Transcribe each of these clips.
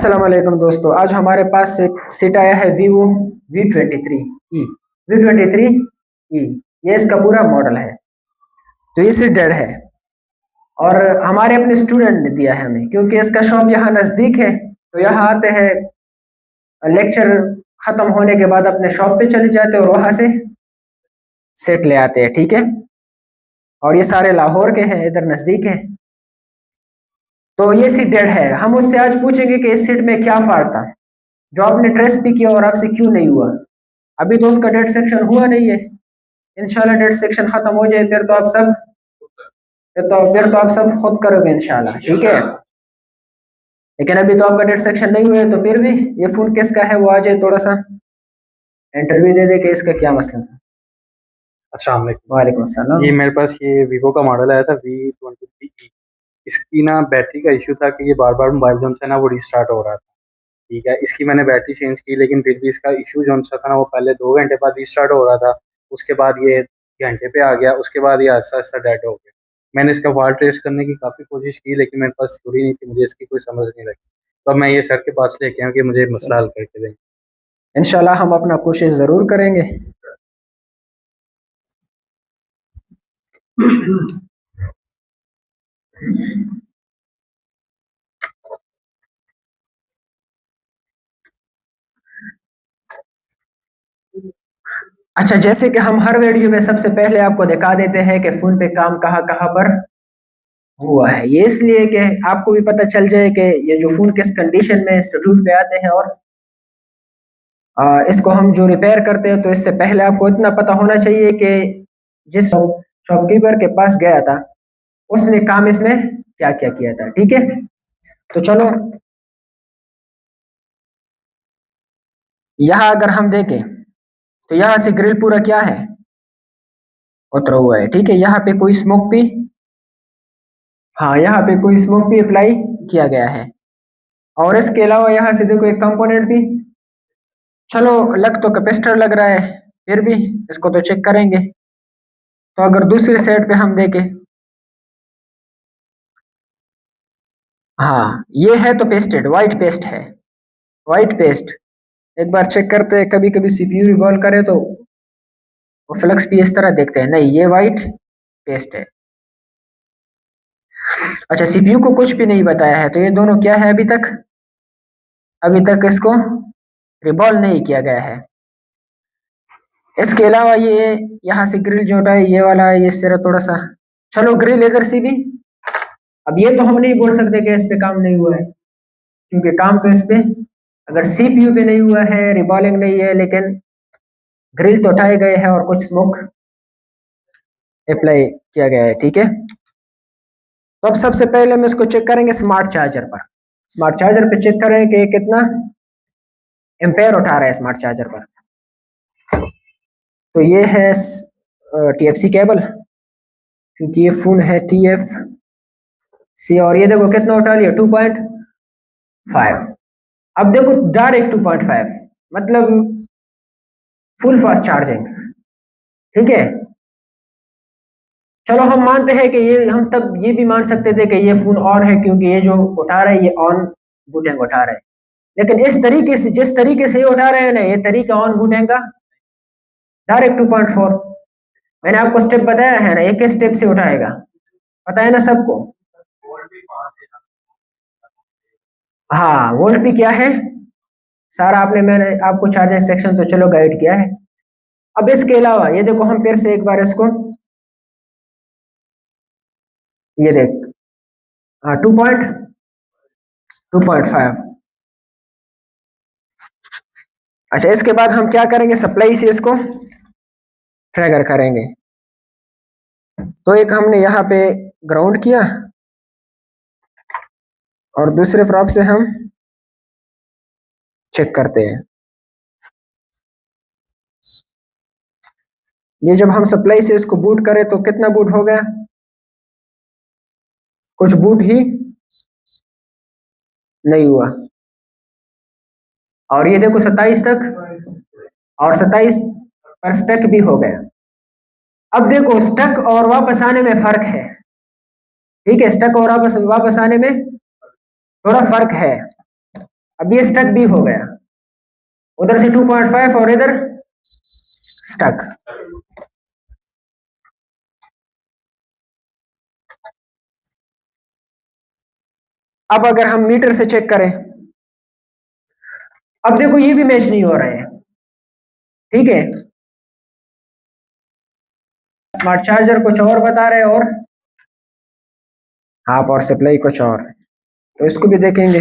अस्सलाम वालेकुम दोस्तों। आज हमारे पास एक सीट आया है Vivo V23e। V23e ये इसका पूरा मॉडल है। तो ये सीट डेड है और हमारे अपने स्टूडेंट ने दिया है हमें, क्योंकि इसका शॉप यहाँ नज़दीक है। तो यहाँ आते हैं, लेक्चर ख़त्म होने के बाद अपने शॉप पे चले जाते हैं और वहाँ से सेट ले आते हैं। ठीक है, और ये सारे लाहौर के हैं, इधर नज़दीक है। तो ये सीट डेड है। हम उससे आज पूछेंगे कि इस सीट में क्या फॉल्ट था, जो आपने ट्रेस भी किया और आपसे क्यों नहीं हुआ। अभी तो उसका डेट सेक्शन हुआ नहीं है। इंशाल्लाह डेट सेक्शन खत्म हो जाए फिर तो आप सब खुद करोगे इंशाल्लाह। ठीक है, लेकिन अभी तो आपका डेट सेक्शन नहीं हुआ है। तो फिर भी ये फोन किसका है वो आ जाए, थोड़ा सा इंटरव्यू दे दे कि इसका क्या मसला था। अस्सलाम वालेकुम। वालेकुम अस्सलाम। ये मेरे पास ये वीवो का मॉडल आया था V23e। इसकी ना बैटरी का इशू था कि ये बार बार मोबाइल जो है ना वो रिस्टार्ट हो रहा था। ठीक है, इसकी मैंने बैटरी चेंज की, लेकिन फिर भी इसका इशू जो सा था ना वो पहले 2 घंटे बाद रिस्टार्ट हो रहा था, उसके बाद ये घंटे पे आ गया, उसके बाद ये आहिस्ता आहिस्ता डेड हो गया। मैंने इसका फॉल्ट ट्रेस करने की काफ़ी कोशिश की, लेकिन मेरे पास थ्योरी नहीं थी, मुझे इसकी कोई समझ नहीं लगी। तो अब मैं ये सर के पास लेके आऊँ कि मुझे मसला हल करके दें। इंशाल्लाह हम अपना कोशिश ज़रूर करेंगे। अच्छा, जैसे कि हम हर वीडियो में सबसे पहले आपको दिखा देते हैं कि फ़ोन पे काम कहाँ कहाँ पर हुआ है। ये इसलिए कि आपको भी पता चल जाए कि ये जो फ़ोन किस कंडीशन में इंस्टीट्यूट पे आते हैं, और इसको हम जो रिपेयर करते हैं, तो इससे पहले आपको इतना पता होना चाहिए कि जिस शॉपकीपर के पास गया था उसने काम इसमें क्या क्या किया था। ठीक है, तो चलो यहाँ अगर हम देखें तो यहाँ से ग्रिल पूरा क्या है, उतरा हुआ है। ठीक है, यहाँ पे कोई स्मोक भी, हाँ यहाँ पे कोई स्मोक भी अप्लाई किया गया है। और इसके अलावा यहाँ से देखो एक कंपोनेंट भी, चलो लग तो कैपेसिटर लग रहा है, फिर भी इसको तो चेक करेंगे। तो अगर दूसरी साइड पे हम देखें, हाँ ये है तो पेस्टेड वाइट पेस्ट है, वाइट पेस्ट। एक बार चेक करते हैं, कभी कभी सीपीयू रिवॉल्व करे तो वो फ्लक्स भी इस तरह देखते हैं। नहीं, ये वाइट पेस्ट है। अच्छा, सीपीयू को कुछ भी नहीं बताया है, तो ये दोनों क्या है, अभी तक इसको रिवॉल्व नहीं किया गया है। इसके अलावा ये यहाँ से ग्रिल जो है ये वाला, ये सिरा थोड़ा सा, चलो ग्रिल इधर से भी। अब ये तो हम नहीं बोल सकते कि इस पे काम नहीं हुआ है, क्योंकि काम तो इस पे, अगर सीपीयू पे नहीं हुआ है, रिबॉलिंग नहीं है, लेकिन ग्रिल तो उठाए गए हैं और कुछ स्मोक अप्लाई किया गया है। ठीक है, तो अब सबसे पहले हम इसको चेक करेंगे स्मार्ट चार्जर पर। स्मार्ट चार्जर पे चेक करें कि कितना एम्पेयर उठा रहा है स्मार्ट चार्जर पर। तो ये है TFC केबल, क्योंकि ये फोन है TFC, और ये देखो कितना उठा लिया, 2.5। अब देखो डायरेक्ट 2.5, मतलब फुल फास्ट चार्जिंग। ठीक है, चलो हम मानते हैं कि ये, हम तब ये भी मान सकते थे कि ये फोन ऑन है, क्योंकि ये जो उठा रहा है ये ऑन बूटिंग उठा रहा है। लेकिन इस तरीके से, जिस तरीके से ये उठा रहे हैं ना, ये तरीका ऑन बूटिंग का डायरेक्ट 2.4। मैंने आपको स्टेप बताया है ना, एक स्टेप से उठाएगा, पता है ना सबको। हाँ, वोल्ट भी क्या है सारा आपने, मैंने आपको चार्जिंग सेक्शन तो चलो गाइड किया है। अब इसके अलावा ये देखो, हम फिर से एक बार इसको, ये देख, हाँ 2.5। अच्छा, इसके बाद हम क्या करेंगे, सप्लाई से इसको ट्रैगर करेंगे। तो एक हमने यहाँ पे ग्राउंड किया, और दूसरे फ्रॉप से हम चेक करते हैं। ये जब हम सप्लाई से इसको बूट करें तो कितना बूट हो गया, कुछ बूट ही नहीं हुआ। और ये देखो 27 तक, और 27 पर स्टक भी हो गया। अब देखो स्टक और वापस आने में फर्क है। ठीक है, स्टक और वापस आने में थोड़ा फर्क है। अब ये स्टक भी हो गया, उधर से 2.5 और इधर स्टक। अब अगर हम मीटर से चेक करें, अब देखो ये भी मैच नहीं हो रहे हैं, ठीक है। स्मार्ट चार्जर कुछ और बता रहे हैं और हाँ पावर सप्लाई कुछ और, तो इसको भी देखेंगे।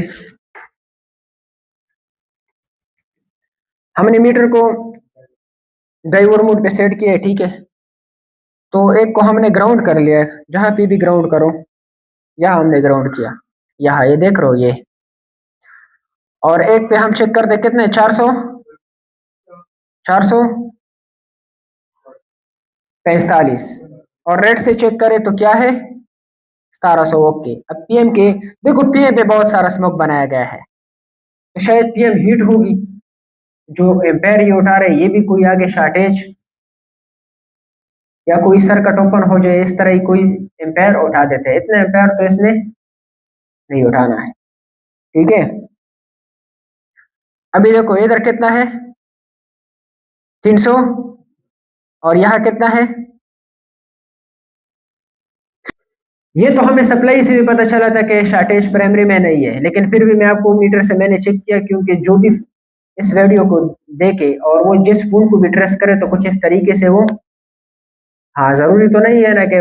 हमने मीटर को ड्राइवर मोड पे सेट किया है, ठीक है। तो एक को हमने ग्राउंड कर लिया है, जहां पे भी ग्राउंड करो, यहाँ हमने ग्राउंड किया, यहाँ ये देख रहे हो ये। और एक पे हम चेक कर दे कितने, 400 445, और रेड से चेक करें तो क्या है 1700। ओके, अब पीएम के देखो, पीएम पे बहुत सारा स्मोक बनाया गया है, तो शायद पीएम हीट होगी, जो एम्पेयर ये उठा रहे ये भी कोई आगे शॉर्टेज या कोई सर्किट ओपन हो जाए, इस तरह ही कोई एम्पेयर उठा देते हैं। इतने एम्पेयर तो इसने नहीं उठाना है, ठीक है। अभी देखो इधर कितना है 300, और यहाँ कितना है, ये तो हमें सप्लाई से भी पता चला था कि शॉर्टेज प्राइमरी में नहीं है, लेकिन फिर भी मैं आपको मीटर से मैंने चेक किया, क्योंकि जो भी इस वीडियो को देखे और वो जिस फोन को भी ट्रेस करे तो कुछ इस तरीके से वो, हाँ जरूरी तो नहीं है ना कि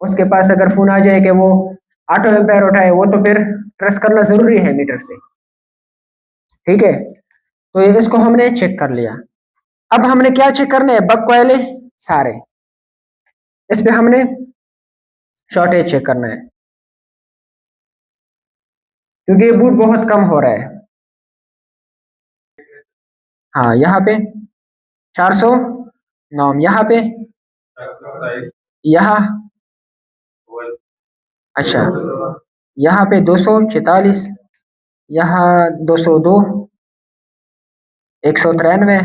उसके पास अगर फोन आ जाए कि वो ऑटो एम्पायर उठाए, वो तो फिर ट्रेस करना जरूरी है मीटर से, ठीक है। तो ये इसको हमने चेक कर लिया। अब हमने क्या चेक करना है, बक कॉइल सारे, इस पे हमने शॉर्टेज चेक करना है, क्योंकि ये बूट बहुत कम हो रहा है। हाँ यहाँ पे 400 नॉम, यहाँ पे, यहाँ अच्छा, यहाँ पे 246, यहाँ 202, 193,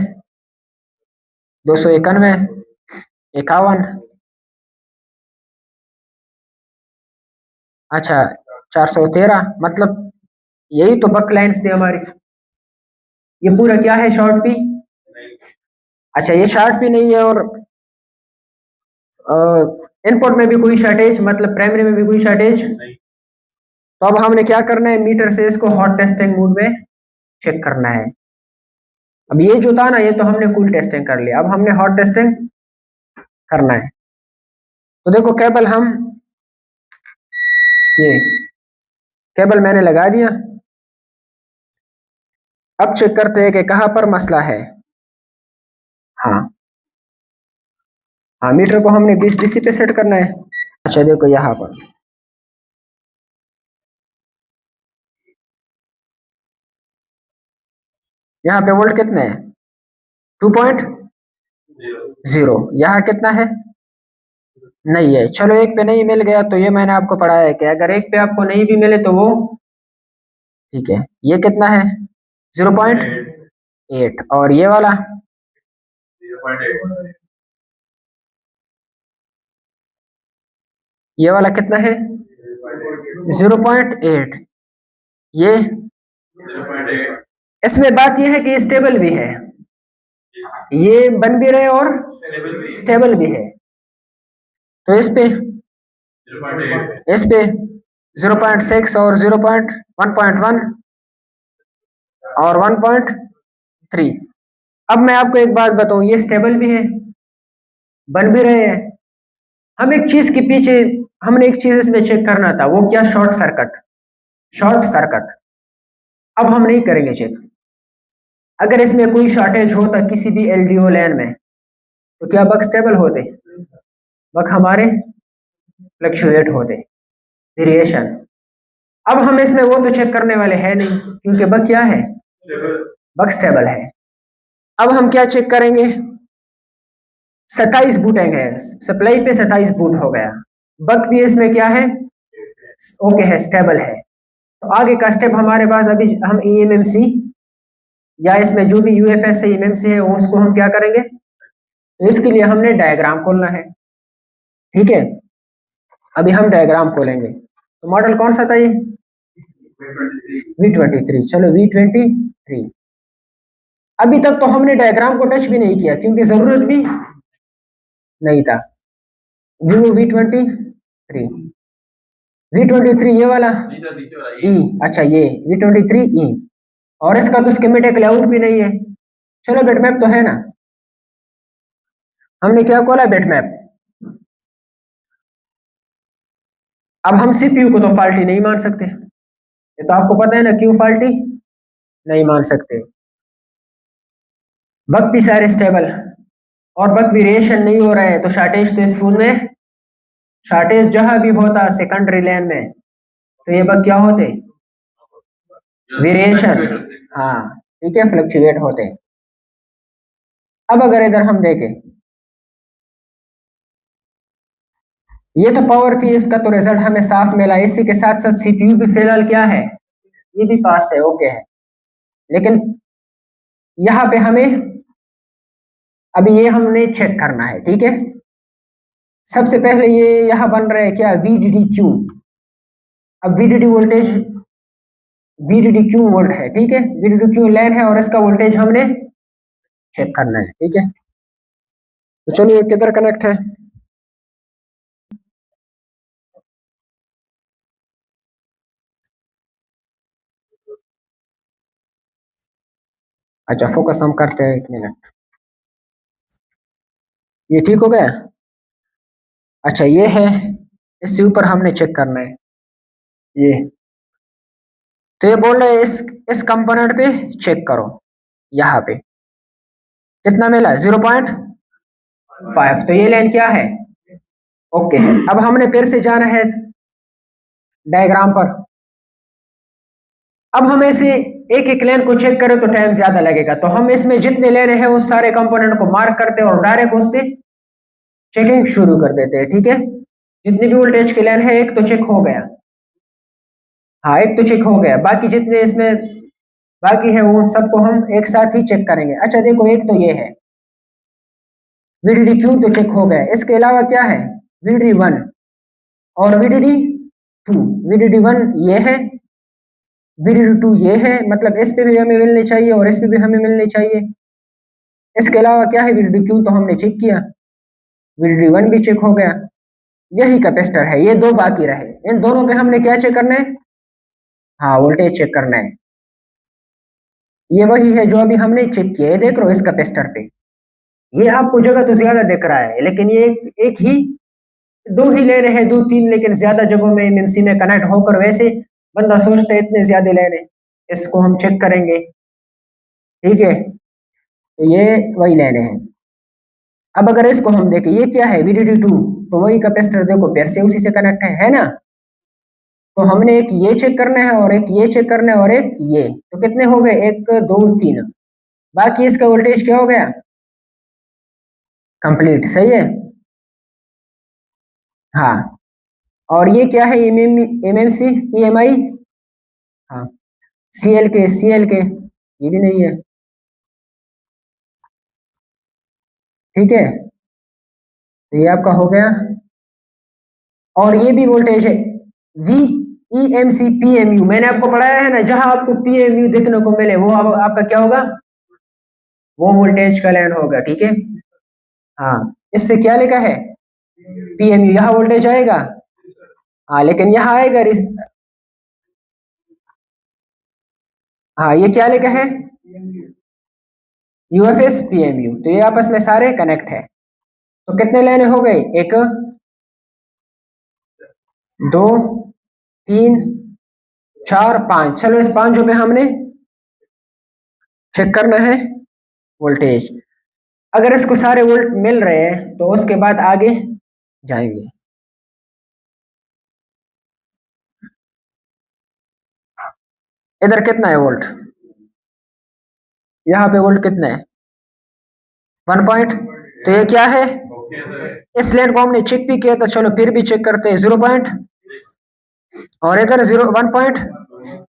291, 51, अच्छा 413, मतलब यही तो बक लाइन्स थी हमारी। ये पूरा क्या है, शॉर्ट पी, अच्छा ये शॉर्ट पी नहीं है, और इनपुट में भी कोई शॉर्टेज, मतलब प्राइमरी में भी कोई शॉर्टेज। तो अब हमने क्या करना है, मीटर से इसको हॉट टेस्टिंग मोड में चेक करना है। अब ये जो था ना, ये तो हमने कूल टेस्टिंग कर लिया, अब हमने हॉट टेस्टिंग करना है। तो देखो केबल हम, ये केबल मैंने लगा दिया। अब चेक करते हैं कि कहाँ पर मसला है। हाँ हाँ, मीटर को हमने 20 डीसी पे सेट करना है। अच्छा देखो यहाँ पर, यहाँ पे वोल्ट कितने हैं, 2.0। यहाँ कितना है, नहीं है। चलो एक पे नहीं मिल गया, तो ये मैंने आपको पढ़ाया है कि अगर एक पे आपको नहीं भी मिले तो वो ठीक है। ये कितना है 0.8, और ये वाला 0.8, ये वाला कितना है 0.8। ये 0.8, इसमें बात यह है कि स्टेबल भी है, ये बन भी रहे और स्टेबल भी है। तो इस पे 0.6 और 1.1 और 1.3। अब मैं आपको एक बात बताऊं, ये स्टेबल भी है, बन भी रहे हैं। हम एक चीज के पीछे, हमने एक चीज इसमें चेक करना था, वो क्या, शॉर्ट सर्किट। शॉर्ट सर्किट अब हम नहीं करेंगे चेक। अगर इसमें कोई शॉर्टेज होता किसी भी एलडीओ लाइन में, तो क्या बग स्टेबल होते, बग हमारे फ्लक्चुएट होते, वेरिएशन। अब हम इसमें वो तो चेक करने वाले हैं नहीं, क्योंकि बग क्या है, बग स्टेबल है। अब हम क्या चेक करेंगे, 27 बूटेंगे, सप्लाई पे 27 बूट हो गया, बग भी इसमें क्या है, ओके है, स्टेबल है। तो आगे का स्टेप हमारे पास, अभी हम ईएमएमसी या इसमें जो भी यूएफएस है ईएमएमसी है, उसको हम क्या करेंगे, तो इसके लिए हमने डायग्राम खोलना है, ठीक है। अभी हम डायग्राम खोलेंगे। तो मॉडल कौन सा था ये, V23, चलो V23। अभी तक तो हमने डायग्राम को टच भी नहीं किया क्योंकि जरूरत भी नहीं था। Vivo V23, V23 ये वाला ई, अच्छा ये V23E, और इसका तो स्कीमेटिक लेआउट भी नहीं है। चलो बिटमैप तो है ना, हमने क्या खोला बिटमैप। अब हम सीपीयू को तो फाल्टी नहीं मान सकते, ये तो आपको पता है ना, क्यों फाल्टी नहीं मान सकते। बग भी सारे स्टेबल और बग वेरिएशन नहीं हो रहा है, तो शॉर्टेज तो इस फोन में, शॉर्टेज जहां भी होता सेकेंडरी लैन में, तो ये बग क्या होते, वेरिएशन, हाँ ठीक है, फ्लक्चुएट होते। अब अगर इधर हम देखें, ये तो पावर थी, इसका तो रिजल्ट हमें साफ मिला। इसी के साथ साथ सीपीयू भी फिलहाल क्या है, ये भी पास है, ओके है। लेकिन यहाँ पे हमें अभी ये हमने चेक करना है, ठीक है। सबसे पहले ये यहाँ बन रहा है क्या, VDD-Q। अब VDD वोल्टेज, VDD-Q वोल्ट है, ठीक है, VDD-Q लाइन है और इसका वोल्टेज हमने चेक करना है, ठीक है। तो चलिए किधर कनेक्ट है, अच्छा फोकस हम करते हैं, 1 मिनट, ये ठीक हो गया। अच्छा ये है, इससे ऊपर हमने चेक करना है ये। तो ये बोल रहे हैं इस कंपोनेंट पे चेक करो, यहाँ पे कितना मिला, 0.5। तो ये लाइन क्या है, ओके है। अब हमने फिर से जाना है डायग्राम पर। अब हम ऐसे एक एक लाइन को चेक करें तो टाइम ज्यादा लगेगा, तो हम इसमें जितने लेने हैं उस सारे कंपोनेंट को मार्क करते हैं और डायरेक्ट उस पे चेकिंग शुरू कर देते हैं, ठीक है। जितनी भी वोल्टेज की लाइन है, एक तो चेक हो गया, हाँ एक तो चेक हो गया, बाकी जितने इसमें बाकी है वो सबको हम एक साथ ही चेक करेंगे। अच्छा देखो, एक तो ये है VDD-Q, तो चेक हो गया। इसके अलावा क्या है, VDD-1 और VDD-2। VDD-1 ये है, VDD-2 ये है, मतलब इस पे भी हमें मिलनी चाहिए और इस पे भी हमें मिलनी चाहिए। इसके अलावा क्या है, VDD-Q तो हमने चेक किया, VDD-1 भी चेक हो गया। यही कैपेसिटर है, ये दो बाकी रहे, इन दोनों पे हमने क्या चेक करना है, हाँ वोल्टेज चेक करना है। ये वही है जो अभी हमने चेक किया, ये देख रहे हो इस कैपेसिटर पे, ये आपको जगह तो ज्यादा दिख रहा है, लेकिन ये एक ही दो ही लेने हैं, दो तीन, लेकिन ज्यादा जगहों में एमएमसी में कनेक्ट होकर वैसे बंदा सोचता है इतने ज्यादा लेने, इसको हम चेक करेंगे, ठीक है। तो ये वही लेने हैं। अब अगर इसको हम देखें, ये क्या है, VDD-2, तो वही कैपेसिटर देखो फिर से उसी से कनेक्ट है ना। तो हमने एक ये चेक करना है और एक ये चेक करना है और एक ये, तो कितने हो गए, 1 2 3। बाकी इसका वोल्टेज क्या हो गया, कंप्लीट, सही है, हाँ। और ये क्या है, एमएमसी, EMI, हाँ, CLK ये भी नहीं है, ठीक है। तो ये आपका हो गया, और ये भी वोल्टेज है VEMC PMU, मैंने आपको पढ़ाया है ना, जहां आपको PMU देखने को मिले वो आपका क्या होगा, वो वोल्टेज का लाइन होगा, ठीक है। हाँ, इससे क्या लिखा है, PMU, यहाँ वोल्टेज आएगा, हाँ लेकिन यहाँ आएगा हाँ ये क्या लिखा है, UFS PMU, तो ये आपस में सारे कनेक्ट है। तो कितने लाइनें हो गई, 1 2 3 4 5, चलो इस 5 पे हमने चेक करना है वोल्टेज। अगर इसको सारे वोल्ट मिल रहे हैं तो उसके बाद आगे जाएंगे। इधर कितना है वोल्ट, यहाँ पे वोल्ट कितना है, 1 पॉइंट, तो ये क्या है, इस लाइन को हमने चेक भी किया था, चलो फिर भी चेक करते हैं, 0 पॉइंट, और इधर 1 पॉइंट,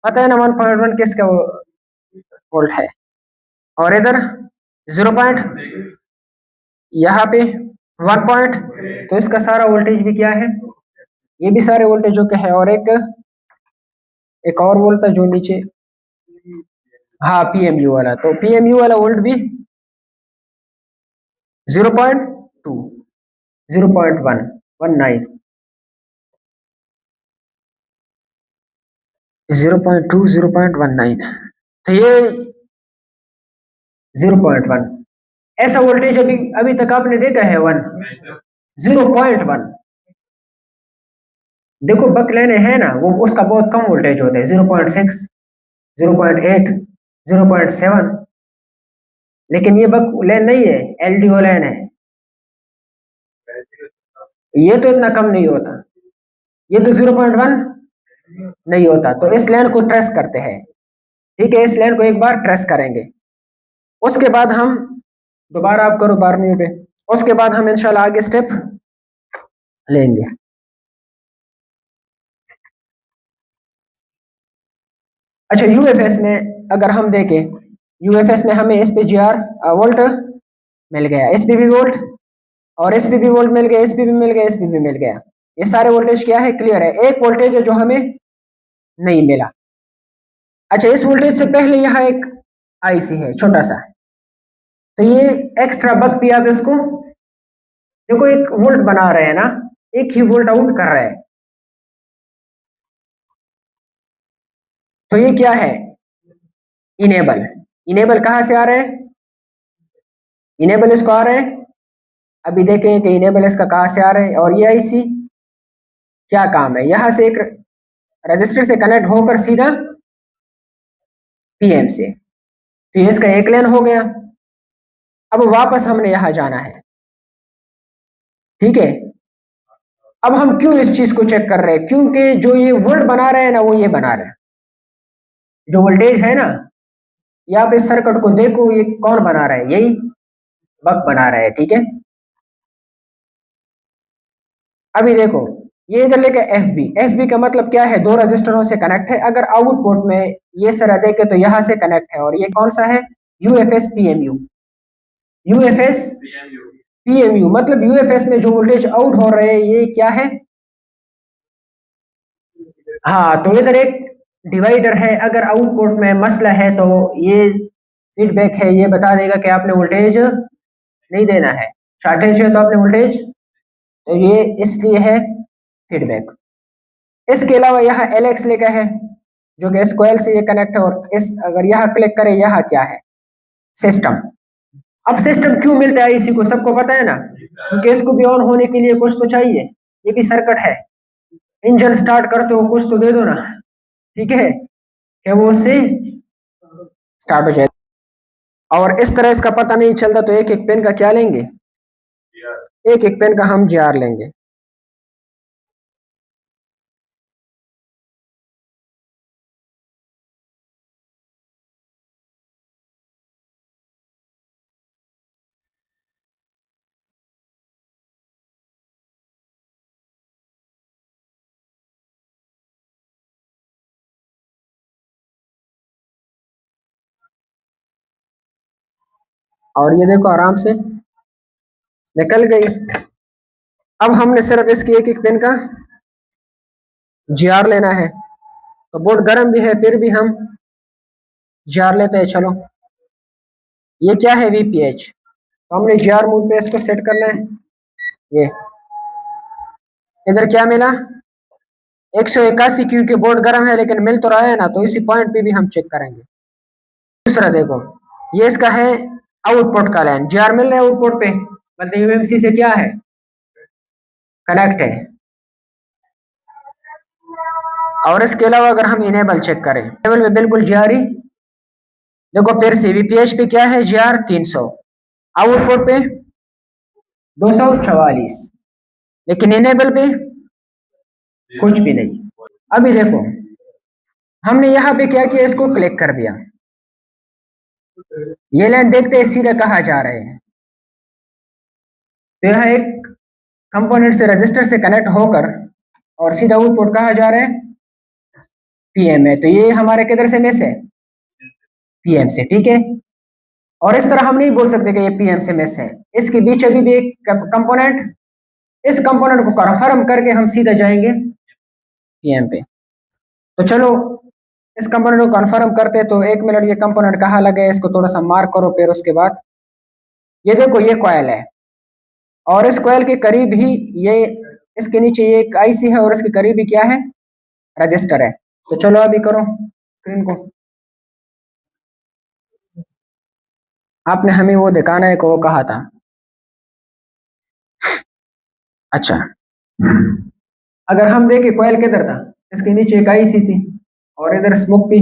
पता है ना 1.1 किसका वोल्ट है, और इधर 0 पॉइंट, यहाँ पे 1 पॉइंट, तो इसका सारा वोल्टेज भी क्या है, ये भी सारे वोल्टेजों के है, और एक एक और वोल्ट था जो नीचे, हाँ पीएमयू वाला, तो पीएमयू वाला वोल्ट भी 0.2, 0.119, 0.2, 0.19, तो ये 0.1, ऐसा वोल्टेज अभी अभी तक आपने देखा है 1, 0.1। देखो बक लेने हैं ना, वो उसका बहुत कम वोल्टेज होता है, 0.6, 0.8, 0.7, लेकिन ये बक लेन नहीं है, एलडीओ लेन है, ये तो इतना कम नहीं होता, ये तो 0.1 नहीं होता। तो इस लाइन को ट्रेस करते हैं, ठीक है, इस लाइन को एक बार ट्रेस करेंगे, उसके बाद हम दोबारा आप करो 12वीं पे, उसके बाद हम इंशाल्लाह आगे स्टेप लेंगे। अच्छा यूएफएस में अगर हम देखें, यूएफएस में हमें एसपीजीआर वोल्ट मिल गया, एसपीबी वोल्ट, और एसपीबी वोल्ट मिल गया, एसपीबी मिल गया, एसपीबी मिल गया, ये सारे वोल्टेज क्या है, क्लियर है। एक वोल्टेज है जो हमें नहीं मिला। अच्छा इस वोल्टेज से पहले यहाँ एक आईसी है छोटा सा, तो ये एक्स्ट्रा बक भी आप इसको देखो, एक वोल्ट बना रहे हैं ना, एक ही वोल्ट आउट कर रहा है, तो ये क्या है, इनेबल। इनेबल कहाँ से आ रहा है, इनेबल इसको आ रहा है, अभी देखें कि इनेबल इसका कहाँ से आ रहा है, और ये आईसी क्या काम है, यहां से एक रजिस्टर से कनेक्ट होकर सीधा पीएम से, तो ये इसका एक लेन हो गया। अब वापस हमने यहां जाना है, ठीक है। अब हम क्यों इस चीज को चेक कर रहे हैं, क्योंकि जो ये वोल्ट बना रहे हैं ना, वो ये बना रहे हैं, जो वोल्टेज है ना, ये आप इस सर्किट को देखो, ये कौन बना रहा है, यही बक बना रहा है, ठीक है। अभी देखो ये इधर लेके एफबी, एफबी का मतलब क्या है, दो रजिस्टरों से कनेक्ट है, अगर आउटपुट में ये सारा देखे तो यहां से कनेक्ट है, और ये कौन सा है, यूएफएस पीएमयू, यूएफएस पीएमयू, मतलब यूएफएस में जो वोल्टेज आउट हो रहे हैं ये क्या है, हाँ, तो इधर एक डिवाइडर है, अगर आउटपुट में मसला है तो ये फीडबैक है, ये बता देगा कि आपने वोल्टेज नहीं देना है, शॉर्टेज है तो आपने वोल्टेज, तो ये इसलिए है फीडबैक। इसके अलावा यहाँ एलएक्स लिखा है जो कि इस कोयल से ये कनेक्ट है, और इस अगर यहाँ क्लिक करें, यहाँ क्या है, सिस्टम। अब सिस्टम क्यों मिलता है आईसी को, सबको पता है ना, क्योंकि इसको भी ऑन होने के लिए कुछ तो चाहिए, ये भी सर्किट है, इंजन स्टार्ट करते हो कुछ तो दे दो ना, ठीक है, कि वो उससे स्टार्ट हो जाए। और इस तरह इसका पता नहीं चलता, तो एक एक पेन का क्या लेंगे, एक एक पेन का हम जार लेंगे। और ये देखो आराम से निकल गई। अब हमने सिर्फ इसकी एक एक पेन का जार लेना है, तो बोर्ड गर्म भी है फिर भी हम जार लेते हैं। चलो ये क्या है, वीपीएच, तो हमने जार मोड पे इसको सेट करना है। ये इधर क्या मिला, 181, क्योंकि बोर्ड गर्म है लेकिन मिल तो रहा है ना, तो इसी पॉइंट पे भी हम चेक करेंगे। दूसरा देखो, ये इसका है आउटपुट का लाइन, जार मिल रहा है आउटपुट पे, मतलब यूएमसी से क्या है, कनेक्ट है। और इसके अलावा अगर हम इनेबल चेक करें, इनेबल में बिल्कुल जार ही देखो, फिर से वीपीएच पे क्या है, जार 300, आउटपुट पे 244, लेकिन इनेबल पे कुछ भी नहीं। अभी देखो हमने यहाँ पे क्या किया, इसको क्लिक कर दिया, ये लाइन देखते हैं सीधा कहाँ जा रहे हैं, तो यहाँ एक कंपोनेंट से रजिस्टर से कनेक्ट होकर और सीधा आउटपुट कहाँ जा रहे हैं, पीएम है, तो ये हमारे किधर से मिस है, पीएम से, ठीक है। और इस तरह हम नहीं बोल सकते कि ये पीएम से मिस है, इसके बीच अभी भी एक कंपोनेंट, इस कंपोनेंट को कन्फर्म करके हम सीधा जाएंगे पीएम पे। तो चलो इस कंपोनेंट को कन्फर्म करते तो 1 मिनट ये कंपोनेंट कहाँ लगे इसको थोड़ा सा मार्क करो। फिर उसके बाद ये देखो ये कॉइल है और इस कॉइल के करीब ही ये इसके नीचे ये एक आईसी है और इसके करीब ही क्या है रजिस्टर है। तो चलो अभी करो स्क्रीन को। आपने हमें वो दिखाना है को वो कहा था। अच्छा अगर हम देखें कॉइल किधर था, इसके नीचे एक आईसी थी और इधर स्मोक भी।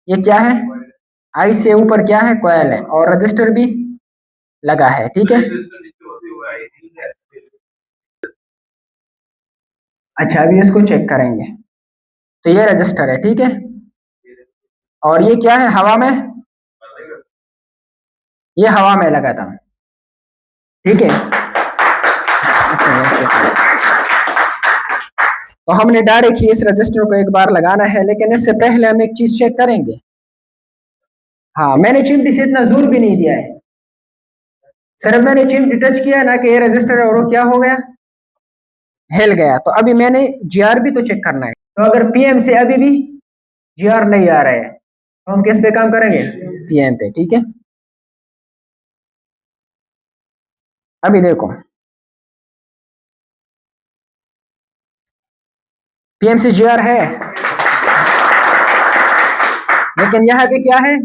ये क्या है आई से ऊपर क्या है कॉइल है और रजिस्टर भी लगा है। ठीक है अच्छा अभी इसको चेक करेंगे। तो ये रजिस्टर है ठीक है और ये क्या है हवा में, ये हवा में लगा था। ठीक है अच्छा तो हमने डायरेक्ट ही इस रजिस्टर को एक बार लगाना है, लेकिन इससे पहले हम एक चीज चेक करेंगे। हाँ मैंने चिमटी से इतना जोर भी नहीं दिया है, सिर्फ मैंने चिमटी टच किया ना कि ये रजिस्टर है और वो क्या हो गया हिल गया। तो अभी मैंने जीआर भी तो चेक करना है। तो अगर पीएम से अभी भी जीआर नहीं आ रहे हैं तो हम किस पे काम करेंगे पीएम पे। ठीक है अभी देखो पीएम से जीआर है लेकिन यहाँ पे क्या है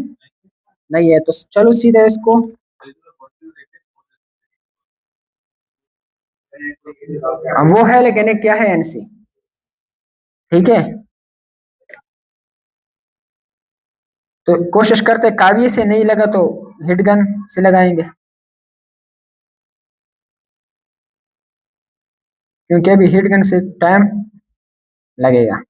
नहीं है। तो चलो सीधे इसको वो है लेकिन एक क्या है एनसी। ठीक है तो कोशिश करते काव्य से नहीं लगा तो हिट गन से लगाएंगे, क्योंकि अभी हिट गन से टाइम लगेगा।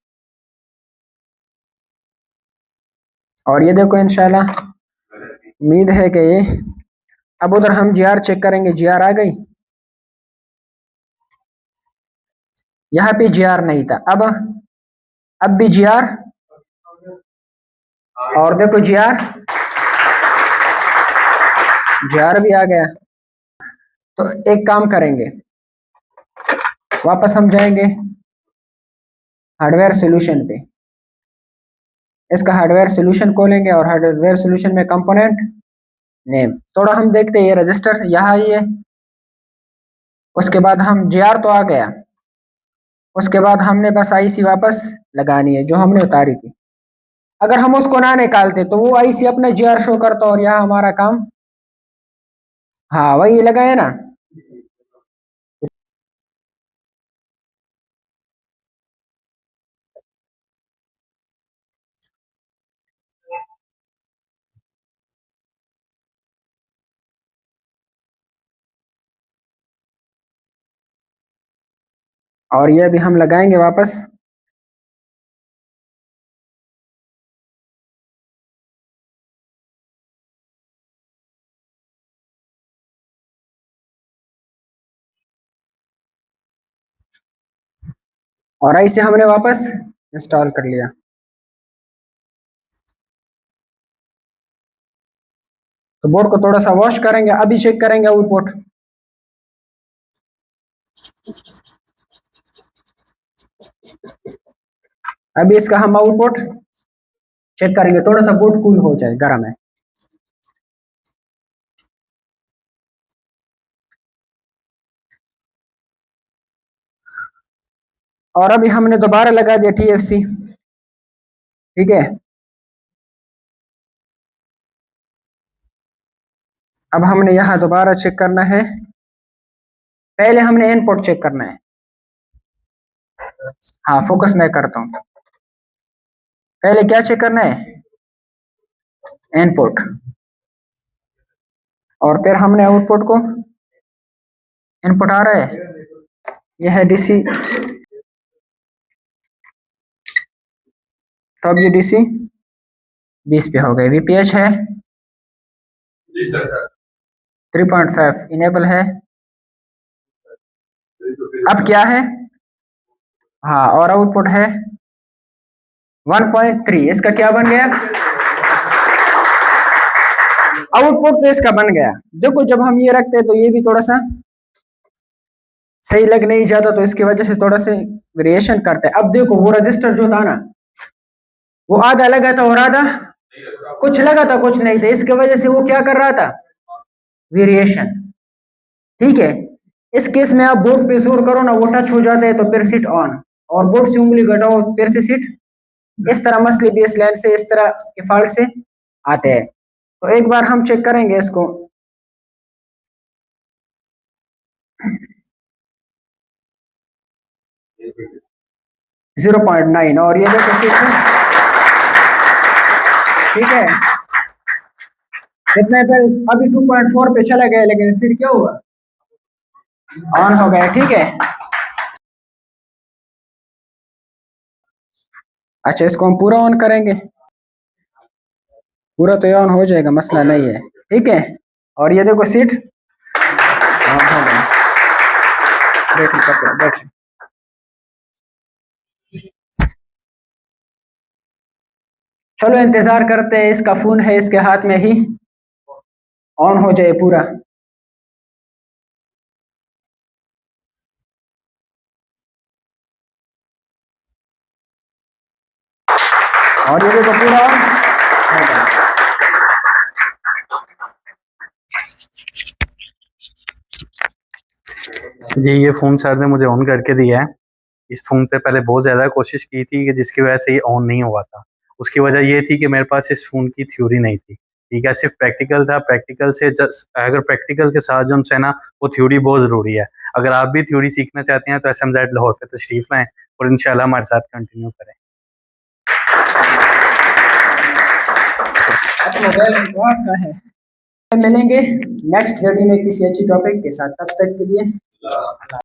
और ये देखो इंशाल्लाह उम्मीद है कि ये अब उधर हम जीआर चेक करेंगे। जीआर आ गई, यहाँ पे जीआर नहीं था। अब भी जीआर और देखो जीआर भी आ गया। तो एक काम करेंगे वापस हम जाएंगे हार्डवेयर सॉल्यूशन पे, इसका हार्डवेयर सॉल्यूशन खोलेंगे और हार्डवेयर सॉल्यूशन में कंपोनेंट नेम थोड़ा हम देखते हैं। ये रजिस्टर यहाँ ही है, उसके बाद हम जीआर तो आ गया, उसके बाद हमने बस आईसी वापस लगानी है जो हमने उतारी थी। अगर हम उसको ना निकालते तो वो आईसी अपने जीआर शो करता और यहाँ हमारा काम हाँ वही लगा है ना। और ये भी हम लगाएंगे वापस। और ऐसे हमने वापस इंस्टॉल कर लिया। तो बोर्ड को थोड़ा सा वॉश करेंगे, अभी चेक करेंगे आउटपुट। अभी इसका हम आउटपुट चेक करेंगे, थोड़ा सा बोर्ड कूल हो जाए, गर्म है। और अभी हमने दोबारा लगा दिया टीएफसी। ठीक है अब हमने यहाँ दोबारा चेक करना है। पहले हमने इनपुट चेक करना है। हाँ फोकस मैं करता हूँ। पहले क्या चेक करना है इनपुट, और फिर हमने आउटपुट को इनपुट आ रहा है यह है डीसी। तो अब ये डीसी 20 पे हो गए। वीपीएच है 3.5 इनेबल है। अब क्या है हाँ और आउटपुट है 1.3। इसका क्या बन गया आउटपुट तो इसका बन गया। देखो जब हम ये रखते हैं तो ये भी थोड़ा सा सही लग नहीं जाता, तो इसकी वजह से थोड़ा से वेरिएशन करते हैं। अब देखो वो रजिस्टर जो था ना वो आधा लगा था और आधा कुछ लगा था कुछ नहीं था, इसके वजह से वो क्या कर रहा था, वेरिएशन। ठीक है, इस केस में आप बोर्ड पे जोर करो ना, वो टच हो जाता है तो फिर सिट ऑन, और बोर्ड से उंगली घटाओ फिर से सिट। इस तरह मसले बेस लाइन से इस तरह के फॉल्ट से आते हैं। तो एक बार हम चेक करेंगे इसको। 0.9 और ये देखो सिट में, ठीक है, कितने पे अभी 2.4 पे चला गया, लेकिन सिट क्या हुआ, ऑन हो गया। ठीक है, अच्छा इसको हम पूरा ऑन करेंगे, पूरा तो ऑन हो जाएगा, मसला नहीं है। ठीक है, और ये देखो सीट ऑन हो गया। बैटरी चलो इंतजार करते हैं, इसका फोन है इसके हाथ में ही, ऑन हो जाए पूरा। और ये देखो पूरा ऑन हो गया। जी ये फ़ोन सर ने मुझे ऑन करके दिया है। इस फ़ोन पे पहले बहुत ज़्यादा कोशिश की थी कि जिसकी वजह से ये ऑन नहीं हुआ था। उसकी वजह ये थी कि मेरे पास इस फ़ोन की थ्योरी नहीं थी, ठीक है, सिर्फ प्रैक्टिकल था। प्रैक्टिकल से अगर प्रैक्टिकल के साथ जो है ना, वो थ्योरी बहुत ज़रूरी है। अगर आप भी थ्योरी सीखना चाहते हैं तो SMZ लाहौर पे तशरीफ़ लाएँ और इंशाल्लाह हमारे साथ कंटिन्यू करें। मिलेंगे नेक्स्ट वीडियो में किसी अच्छी टॉपिक के साथ, तब तक के लिए